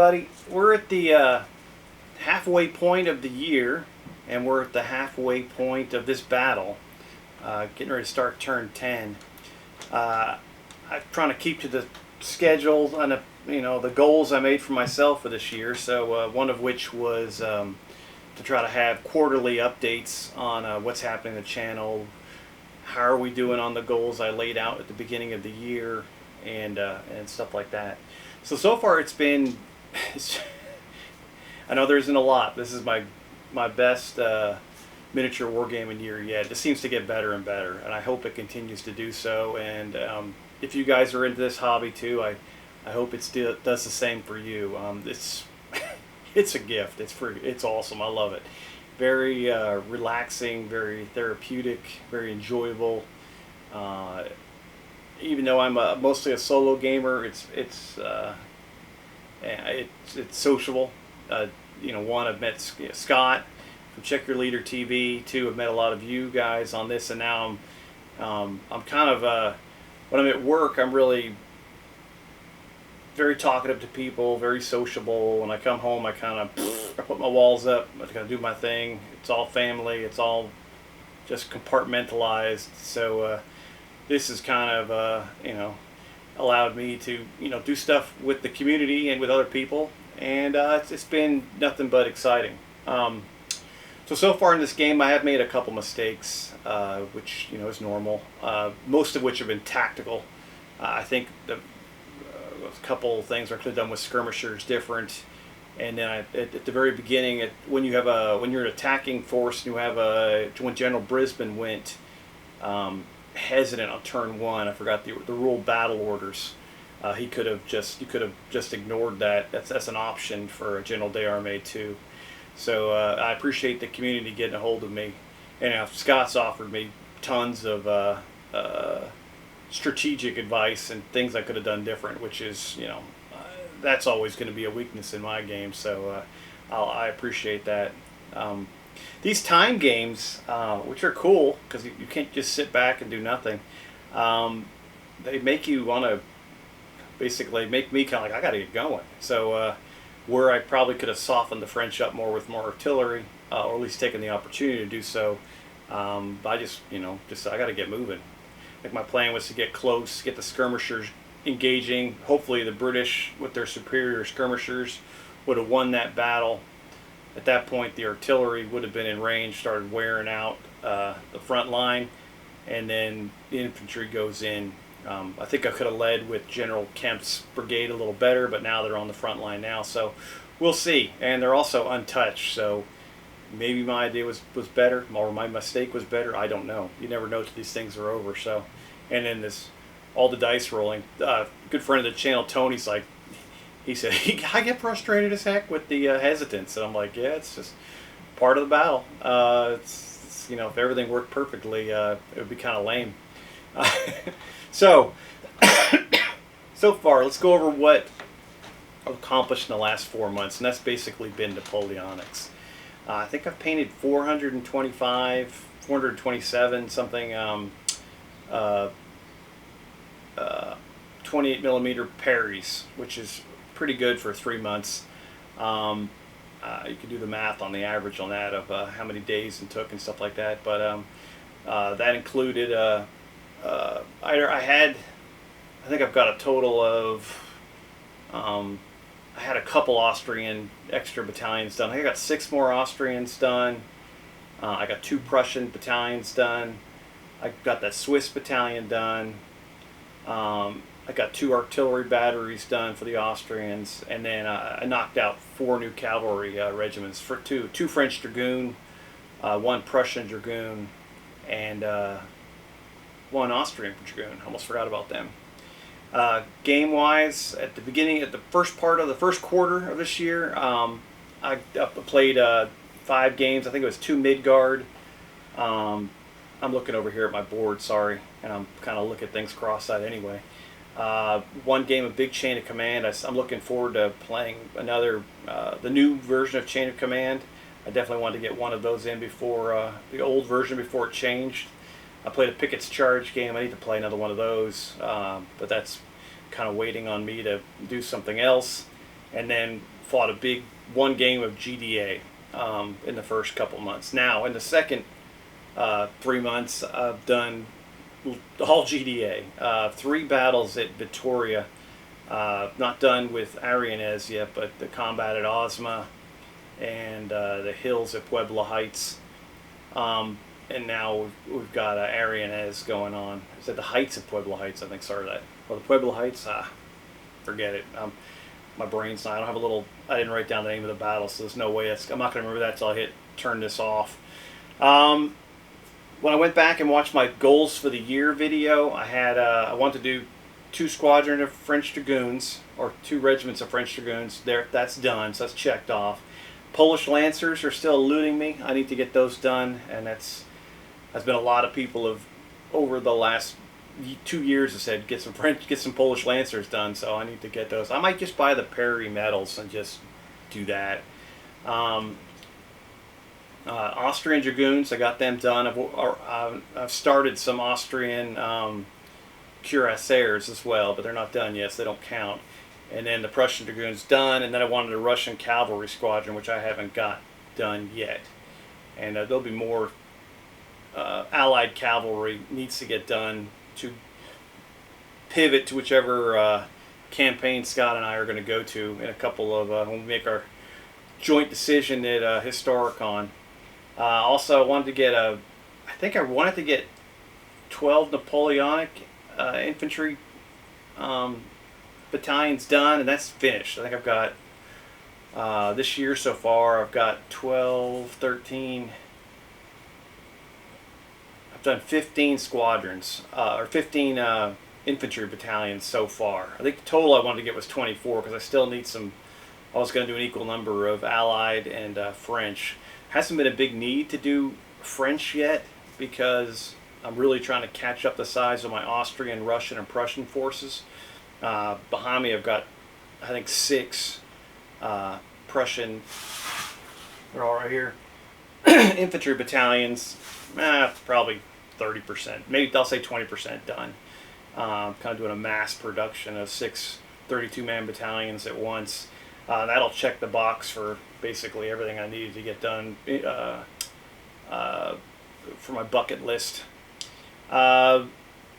everybody. We're at the halfway point of the year, and we're at the halfway point of this battle. Getting ready to start turn 10. I'm trying to keep to the schedule and the goals I made for myself for this year. So one of which was to try to have quarterly updates on what's happening in the channel. How are we doing on the goals I laid out at the beginning of the year, and stuff like that. So far it's been. I know there isn't a lot. This is my best miniature wargaming year yet. It seems to get better and better, and I hope it continues to do so. And if you guys are into this hobby too, I hope it still does the same for you. It's it's a gift. It's awesome. I love it. Very relaxing, very therapeutic, very enjoyable. Even though I'm mostly a solo gamer, it's sociable. One, I've met Scott from Check Your Leader TV. Two, I've met a lot of you guys on this, and now I'm kind of when I'm at work, I'm really very talkative to people, very sociable. When I come home, I put my walls up. I kind of do my thing. It's all family. It's all just compartmentalized. So this has kind of allowed me to do stuff with the community and with other people, and it's been nothing but exciting. So far in this game, I have made a couple mistakes, which is normal. Most of which have been tactical. I think a couple things I could have done with skirmishers different. And then at the very beginning, when you're an attacking force, and you have when General Brisbane went hesitant on turn 1, I forgot the rule battle orders. You could have just ignored that. That's an option for a General Desarmées too. So I appreciate the community getting a hold of me, and Scott's offered me tons of strategic advice and things I could have done different, which is that's always going to be a weakness in my game. So I appreciate that. These time games, which are cool because you can't just sit back and do nothing. They make you want to basically make me kind of like, I got to get going. So where I probably could have softened the French up more with more artillery, or at least taken the opportunity to do so, I just I got to get moving. I think my plan was to get close, get the skirmishers engaging. Hopefully the British, with their superior skirmishers, would have won that battle. At that point, the artillery would have been in range, started wearing out the front line, and then the infantry goes in. I think I could have led with General Kemp's brigade a little better, but now they're on the front line now, so we'll see. And they're also untouched, so maybe my idea was better, or my mistake was better. I don't know. You never know till these things are over. So, and then all the dice rolling. Good friend of the channel, Tony's like, he said, I get frustrated as heck with the hesitance, and I'm like, yeah, it's just part of the battle. It's if everything worked perfectly, it would be kind of lame. So far, let's go over what I've accomplished in the last 4 months, and that's basically been Napoleonics. I think I've painted 425, 427 something 28 millimeter Parries, which is pretty good for 3 months. You can do the math on the average on that of how many days it took and stuff like that. But that included I think I've got a total of I had a couple Austrian extra battalions done. I think I got 6 more Austrians done. I got 2 Prussian battalions done. I got that Swiss battalion done. I got 2 artillery batteries done for the Austrians, and then I knocked out 4 new cavalry regiments for 2 French Dragoon, 1 Prussian Dragoon, and 1 Austrian Dragoon. Almost forgot about them. Game-wise, at the first part of the first quarter of this year, I played 5 games. I think it was 2 Midgard. I'm looking over here at my board, sorry, and I'm kind of looking at things cross-eyed anyway. 1 game of Big Chain of Command. I'm looking forward to playing another, the new version of Chain of Command. I definitely wanted to get one of those in before the old version before it changed. I played a Pickett's Charge game. I need to play another one of those, but that's kind of waiting on me to do something else. and then fought a big one game of GDA in the first couple months. Now, in the second 3 months, I've done all GDA. 3 battles at Vittoria. Not done with Arianez yet, but the combat at Ozma and the hills at Puebla Heights. And now we've got Arianez going on. Is it the Heights of Puebla Heights? I think started that. Or the Puebla Heights? Forget it. My brain's not. I don't have a little. I didn't write down the name of the battle, so there's no way. I'm not going to remember that until I turn this off. When I went back and watched my goals for the year video, I wanted to do 2 squadrons of French Dragoons, or 2 regiments of French Dragoons. That's done, so that's checked off. Polish Lancers are still eluding me. I need to get those done, and that's been a lot of people have over the last 2 years have said get some Polish Lancers done. So I need to get those. I might just buy the Perry medals and just do that. Austrian Dragoons, I got them done. I've started some Austrian cuirassiers as well, but they're not done yet, so they don't count. And then the Prussian Dragoons done, and then I wanted a Russian cavalry squadron, which I haven't got done yet. And there'll be more Allied cavalry needs to get done to pivot to whichever campaign Scott and I are going to go to in a couple of when we make our joint decision at Historicon. Also, I wanted to get I think I wanted to get 12 Napoleonic infantry battalions done, and that's finished. I think I've got this year so far I've got 12, 13. I've done 15 squadrons or 15 infantry battalions so far. I think the total I wanted to get was 24 because I still need some. I was going to do an equal number of Allied and French. Hasn't been a big need to do French yet because I'm really trying to catch up the size of my Austrian, Russian, and Prussian forces. Behind me I've got, I think, 6 Prussian, they're all right here, infantry battalions, probably 30%, maybe I'll say 20% done. Kind of doing a mass production of 6 32-man battalions at once. That'll check the box for basically everything I needed to get done for my bucket list.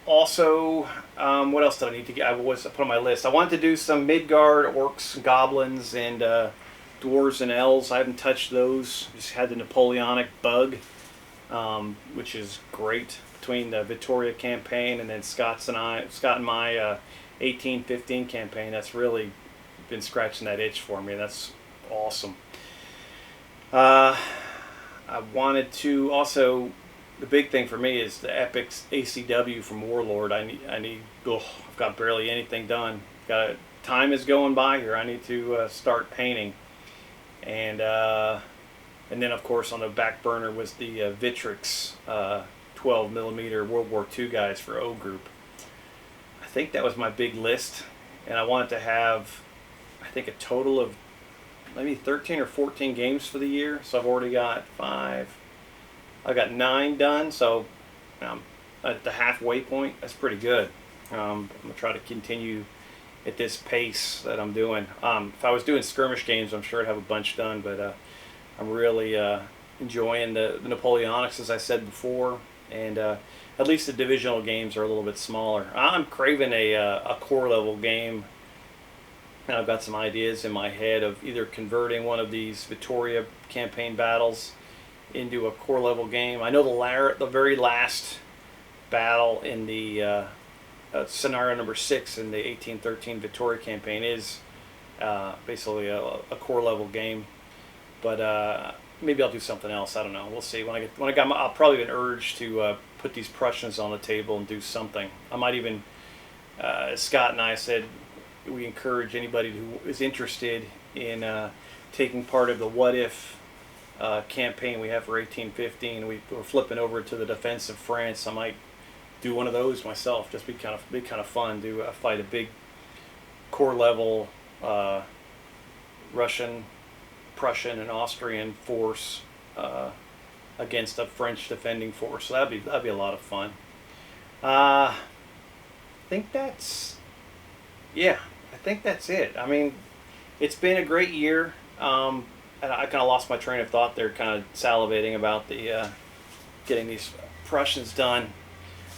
Also, what else did I need to get? I put on my list. I wanted to do some Midgard, Orcs, Goblins, and Dwarves and Elves. I haven't touched those. Just had the Napoleonic bug, which is great between the Vittoria campaign and then Scott and my 1815 campaign. That's really been scratching that itch for me. That's awesome. I wanted to also. The big thing for me is the Epic ACW from Warlord. I've got barely anything done. Time is going by here. I need to start painting, and then of course on the back burner was the Vitrix 12mm World War II guys for O Group. I think that was my big list, and I wanted to have, I think, a total of maybe 13 or 14 games for the year. So I've already got 5. I got 9 done, so at the halfway point, that's pretty good. I'm going to try to continue at this pace that I'm doing. If I was doing skirmish games, I'm sure I'd have a bunch done, but I'm really enjoying the Napoleonics, as I said before, and at least the divisional games are a little bit smaller. I'm craving a core level game, and I've got some ideas in my head of either converting one of these Vittoria campaign battles into a core level game. I know the very last battle in the scenario number 6 in the 1813 Vittoria campaign is basically a core level game, but maybe I'll do something else. I don't know. We'll see. I'll probably have an urge to put these Prussians on the table and do something. I might even, as Scott and I said, we encourage anybody who is interested in taking part of the What If campaign we have for 1815. We're flipping over to the defense of France. I might do one of those myself. Just be kind of fun to fight a big core level Russian, Prussian, and Austrian force against a French defending force. So that'd be a lot of fun. I think that's it. I mean, it's been a great year. And I kind of lost my train of thought there, kind of salivating about the getting these Prussians done.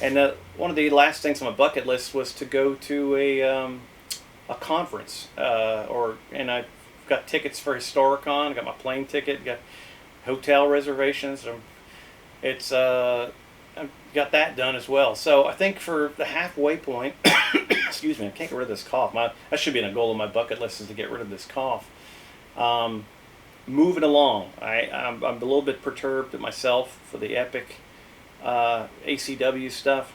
And one of the last things on my bucket list was to go to a conference, and I've got tickets for Historicon. I got my plane ticket, got hotel reservations. I've got that done as well. So I think for the halfway point, excuse me, I can't get rid of this cough. That should be a goal on my bucket list, is to get rid of this cough. Moving along, I'm a little bit perturbed at myself for the Epic ACW stuff,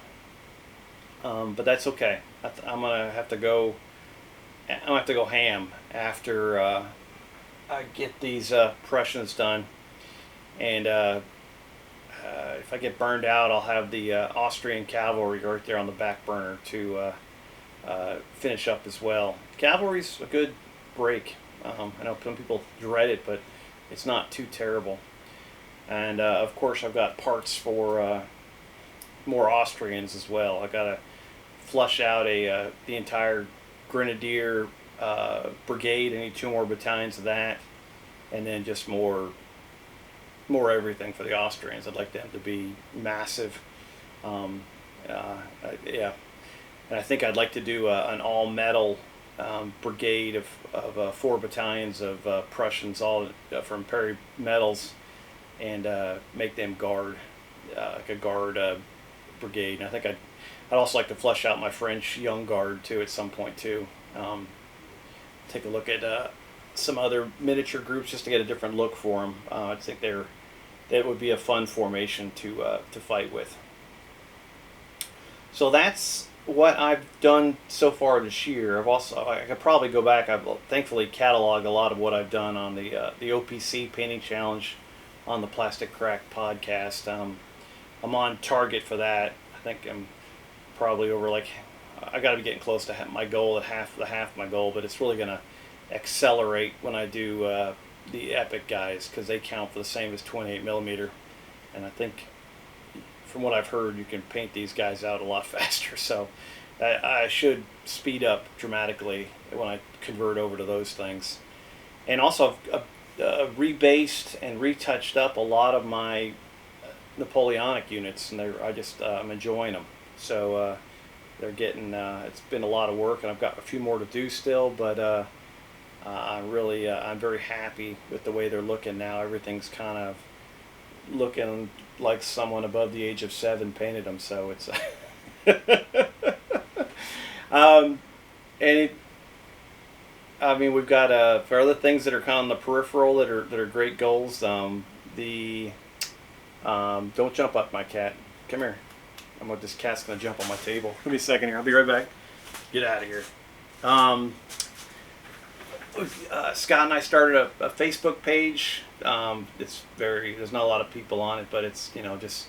but that's okay. I'm gonna have to go. I'm gonna have to go ham after I get these Prussians done, and if I get burned out, I'll have the Austrian cavalry right there on the back burner to finish up as well. Cavalry's a good break. I know some people dread it, but it's not too terrible. And of course, I've got parts for more Austrians as well. I've got to flush out the entire Grenadier brigade. I need 2 more battalions of that, and then just more everything for the Austrians. I'd like them to be massive. Yeah, and I think I'd like to do an all-metal brigade of 4 battalions of Prussians, all from Perry Metals, and make them guard, like a guard brigade. And I think I'd also like to flesh out my French Young Guard too at some point too. Take a look at some other miniature groups just to get a different look for them. I think that would be a fun formation to fight with. So that's what I've done so far this year. I could probably go back. I've thankfully cataloged a lot of what I've done on the OPC painting challenge on the Plastic Crack podcast. I'm on target for that. I think I'm probably over, like, I got to be getting close to my goal, at half my goal, but it's really going to accelerate when I do the Epic guys, because they count for the same as 28 millimeter, and I think from what I've heard, you can paint these guys out a lot faster. So I should speed up dramatically when I convert over to those things. And also I've rebased and retouched up a lot of my Napoleonic units, and I'm enjoying them. So they're getting, it's been a lot of work, and I've got a few more to do still, but I'm very happy with the way they're looking now. Everything's kind of looking like someone above the age of 7 painted them, so it's we've got for other things that are kind of on the peripheral that are great goals. Don't jump up, my cat. Come here. This cat's gonna jump on my table. Give me a second here. I'll be right back. Get out of here. Scott and I started a Facebook page. There's not a lot of people on it, but it's just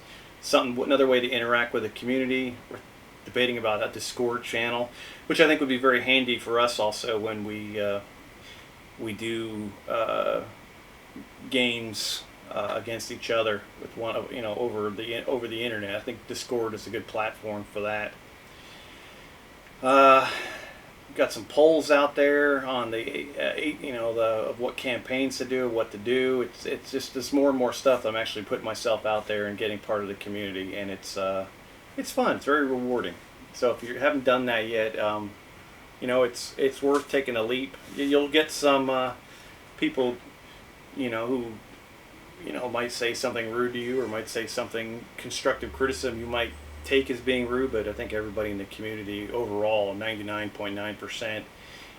another way to interact with the community. We're debating about a Discord channel, which I think would be very handy for us also when we do games against each other with over the internet. I think Discord is a good platform for that. Got some polls out there on of what campaigns to do, what to do. It's just there's more and more stuff. I'm actually putting myself out there and getting part of the community, and it's fun. It's very rewarding. So if you haven't done that yet, it's worth taking a leap. You'll get some people, who might say something rude to you, or might say something constructive criticism you might take as being rude, but I think everybody in the community overall, 99.9%,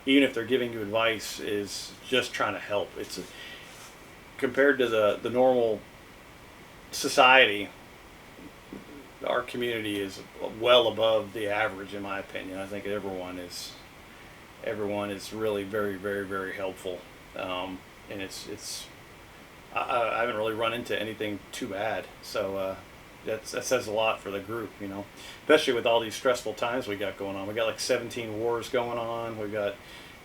even if they're giving you advice, is just trying to help. Compared to the normal society, our community is well above the average, in my opinion. I think everyone is really very, very, very helpful, and I haven't really run into anything too bad. So that says a lot for the group, especially with all these stressful times we got going on. We got like 17 wars going on. We've got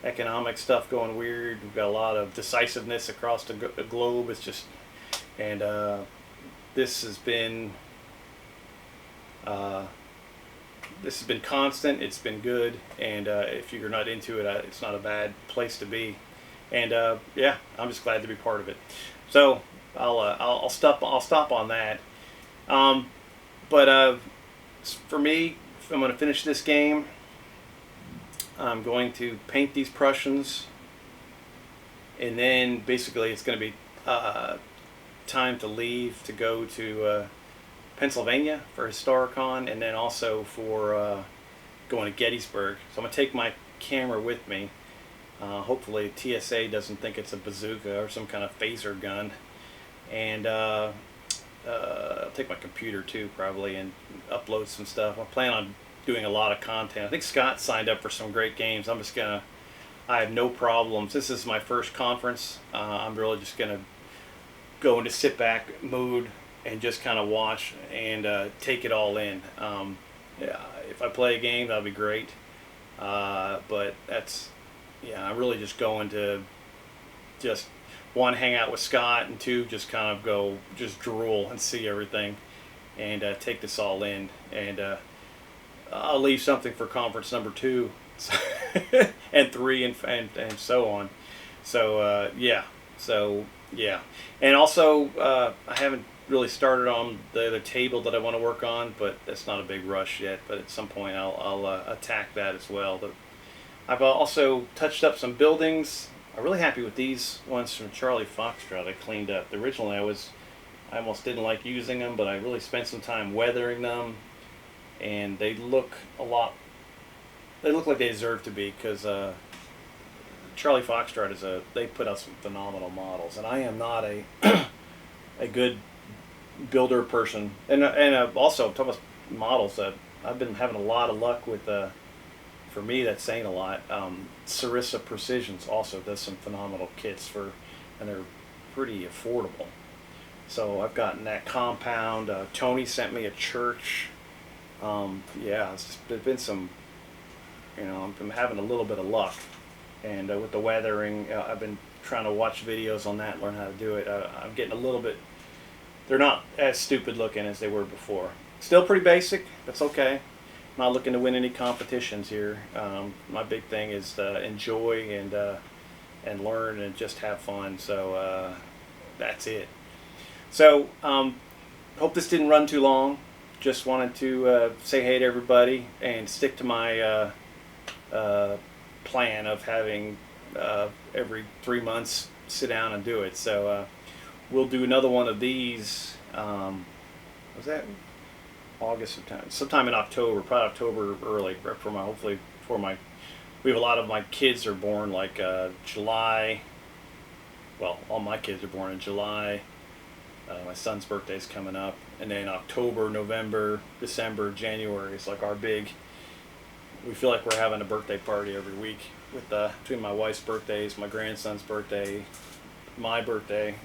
economic stuff going weird. We've got a lot of decisiveness across the globe. It's just, and this has been constant. It's been good, and if you're not into it, it's not a bad place to be. And yeah, I'm just glad to be part of it. So I'll stop on that. Um, but for me, if I'm going to finish this game, I'm going to paint these Prussians, and then basically it's going to be time to leave to go to Pennsylvania for Historicon, and then also for going to Gettysburg. So I'm going to take my camera with me. Hopefully TSA doesn't think it's a bazooka or some kind of phaser gun. And I'll take my computer too, probably, and upload some stuff. I plan on doing a lot of content. I think Scott signed up for some great games. I have no problems. This is my first conference. I'm really just gonna go into sit back mood and just kind of watch and take it all in. Yeah, if I play a game, that'll be great. But I'm really just going to just, one, hang out with Scott, and two, just kind of just drool and see everything and take this all in. And I'll leave something for conference number 2 and 3 and so on. So yeah. And also I haven't really started on the other table that I want to work on, but that's not a big rush yet. But at some point I'll attack that as well. I've also touched up some buildings. I'm really happy with these ones from Charlie Foxtrot. I cleaned up. Originally I almost didn't like using them, but I really spent some time weathering them, and they look like they deserve to be, because Charlie Foxtrot they put out some phenomenal models, and I am not a a good builder person. And also talking about models, I've been having a lot of luck with. For me, that's saying a lot. Sarissa Precisions also does some phenomenal kits and they're pretty affordable. So I've gotten that compound. Tony sent me a church. There's been some, I've been having a little bit of luck. And with the weathering, I've been trying to watch videos on that, learn how to do it. I'm getting a little bit, they're not as stupid looking as they were before. Still pretty basic, that's okay. Not looking to win any competitions here. My big thing is to enjoy and learn and just have fun. So that's it. So hope this didn't run too long. Just wanted to say hey to everybody and stick to my plan of having every 3 months sit down and do it. So we'll do another one of these. Was that August, sometime in October, probably October early, hopefully we have a lot of my kids are born like July. Well, all my kids are born in July. My son's birthday's coming up, and then October, November, December, January is like our big. We feel like we're having a birthday party every week with between my wife's birthdays, my grandson's birthday, my birthday.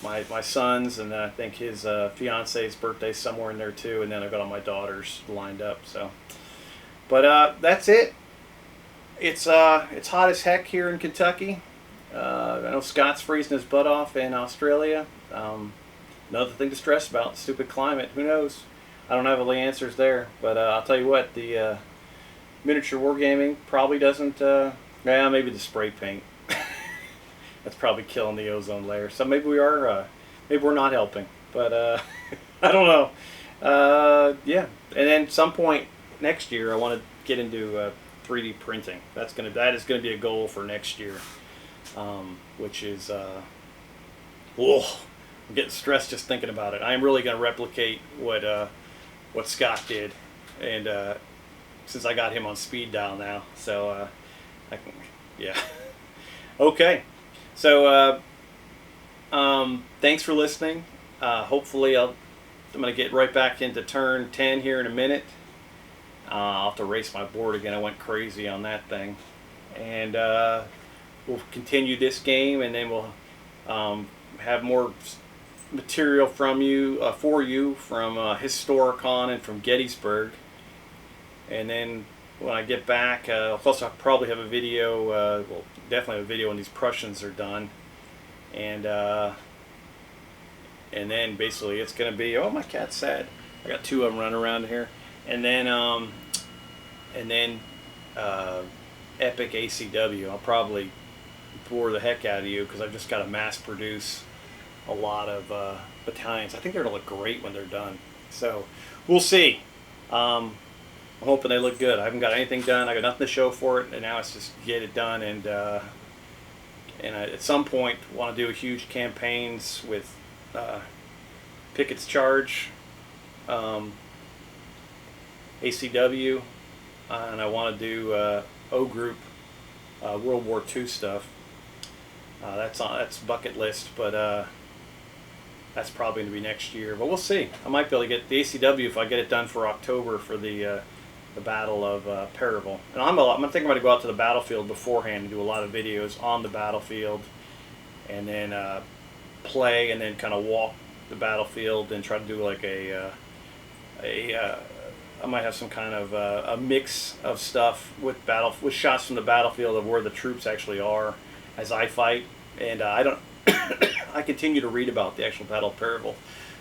My son's, and then I think his fiance's birthday somewhere in there too, and then I've got all my daughters lined up. So, but that's it. It's hot as heck here in Kentucky. I know Scott's freezing his butt off in Australia. Another thing to stress about: stupid climate. Who knows? I don't have all the answers there, but I'll tell you what: the miniature wargaming probably doesn't. Maybe the spray paint. That's probably killing the ozone layer. So maybe maybe we're not helping. But I don't know. And then some point next year, I want to get into 3D printing. That is going to be a goal for next year, which is, I'm getting stressed just thinking about it. I am really going to replicate what Scott did, and since I got him on speed dial now, so okay. So, thanks for listening. Hopefully I'm going to get right back into turn 10 here in a minute. I'll have to race my board again. I went crazy on that thing. And we'll continue this game, and then we'll have more material for you from Historicon and from Gettysburg. And then when I get back, plus I'll probably have a video, definitely have a video when these Prussians are done. And then basically it's going to be, oh, my cat's sad. I got 2 of them running around here. And then Epic ACW. I'll probably bore the heck out of you because I've just got to mass produce a lot of battalions. I think they're going to look great when they're done. So we'll see. I'm hoping they look good. I haven't got anything done. I got nothing to show for it, and now it's just get it done. And I, at some point, want to do a huge campaigns with Pickett's Charge, ACW, and I want to do O Group, World War II stuff. That's bucket list, but that's probably going to be next year. But we'll see. I might be able to get the ACW if I get it done for October for the Battle of Perryville. And I'm thinking I'm going to go out to the battlefield beforehand and do a lot of videos on the battlefield, and then play, and then kind of walk the battlefield and try to do like I might have some kind of a mix of stuff with shots from the battlefield of where the troops actually are as I fight. And I don't I continue to read about the actual Battle of Perryville,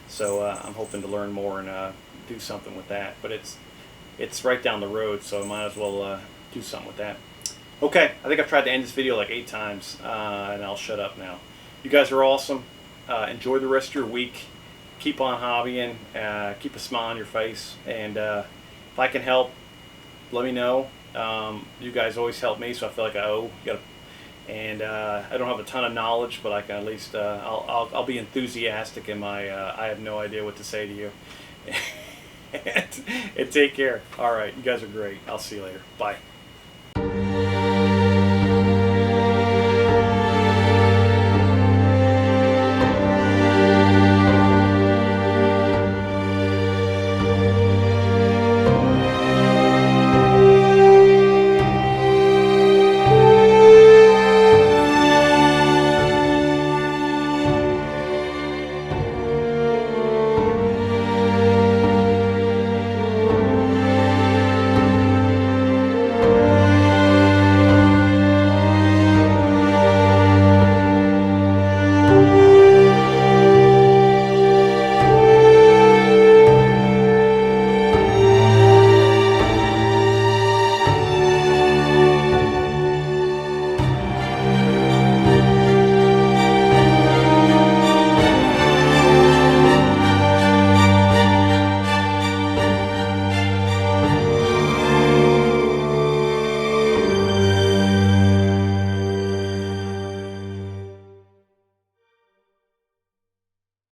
so I'm hoping to learn more and do something with that. But it's right down the road, so I might as well do something with that. Okay, I think I've tried to end this video like 8 times, and I'll shut up now. You guys are awesome. Enjoy the rest of your week. Keep on hobbying. Keep a smile on your face. And if I can help, let me know. You guys always help me, so I feel like I owe. And I don't have a ton of knowledge, but I can at least I'll be enthusiastic in my I have no idea what to say to you. And take care. All right, you guys are great. I'll see you later. Bye.